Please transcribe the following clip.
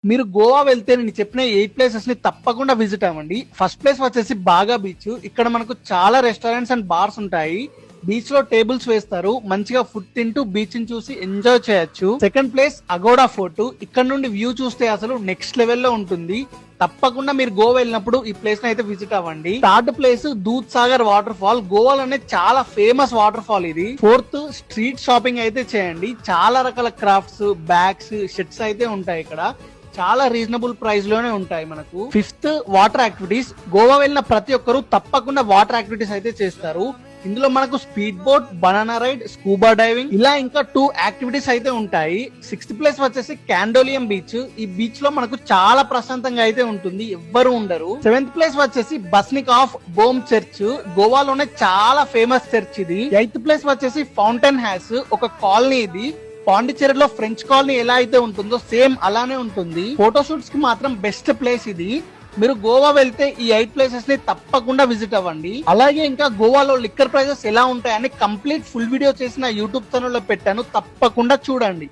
మీరు గోవా వెళ్తే నేను చెప్పిన 8 ప్లేసెస్ ని తప్పకుండా విజిట్ అవ్వండి. ఫస్ట్ ప్లేస్ వచ్చేసి బాగా బీచ్. ఇక్కడ మనకు చాలా రెస్టారెంట్స్ అండ్ బార్స్ ఉంటాయి. బీచ్ లో టేబుల్స్ వేస్తారు, మంచిగా ఫుడ్ తింటూ బీచ్ ని చూసి ఎంజాయ్ చేయొచ్చు. Second place Aguada Fort. ఇక్కడ నుండి వ్యూ చూస్తే అసలు నెక్స్ట్ లెవెల్ లో ఉంటుంది. తప్పకుండా మీరు గోవా వెళ్ళినప్పుడు ఈ ప్లేస్ ని అయితే విజిట్ అవ్వండి. థర్డ్ ప్లేస్ దూద్ సాగర్ వాటర్ ఫాల్. గోవాలోనే చాలా ఫేమస్ వాటర్ ఫాల్ ఇది. ఫోర్త్ స్ట్రీట్ షాపింగ్ అయితే చేయండి. చాలా రకాల క్రాఫ్ట్స్, బ్యాగ్స్, షర్ట్స్ అయితే ఉంటాయి ఇక్కడ. చాలా రీజనబుల్ ప్రైస్ లోనే ఉంటాయి మనకు. Fifth water activities. గోవా వెళ్ళిన ప్రతి ఒక్కరు తప్పకుండా వాటర్ యాక్టివిటీస్ అయితే చేస్తారు. ఇందులో మనకు speed boat, banana ride, scuba diving ఇలా ఇంకా 2 యాక్టివిటీస్ అయితే ఉంటాయి. సిక్స్త్ ప్లేస్ వచ్చేసి క్యాండోలియం బీచ్. ఈ బీచ్ లో మనకు చాలా ప్రశాంతంగా అయితే ఉంటుంది, ఎవ్వరు ఉండరు. సెవెంత్ ప్లేస్ వచ్చేసి బస్నిక్ ఆఫ్ బోమ్ చర్చ్. గోవాలోనే చాలా ఫేమస్ చర్చ్ ఇది. ఎయిత్ ప్లేస్ వచ్చేసి ఫౌంటైన్ హ్యాస్, ఒక కాలనీ ఇది. పాండిచ్చేరిలో ఫ్రెంచ్ కాలనీ ఎలా అయితే ఉంటుందో సేమ్ అలానే ఉంటుంది. ఫోటోషూట్స్ కి మాత్రం బెస్ట్ ప్లేస్ ఇది. మీరు గోవా వెళ్తే ఈ 8 ప్లేసెస్ ని తప్పకుండా విజిట్ అవ్వండి. అలాగే ఇంకా గోవాలో లిక్కర్ ప్రైజెస్ ఎలా ఉంటాయని కంప్లీట్ ఫుల్ వీడియో చేసి నా యూట్యూబ్ ఛానల్ లో పెట్టాను, తప్పకుండా చూడండి.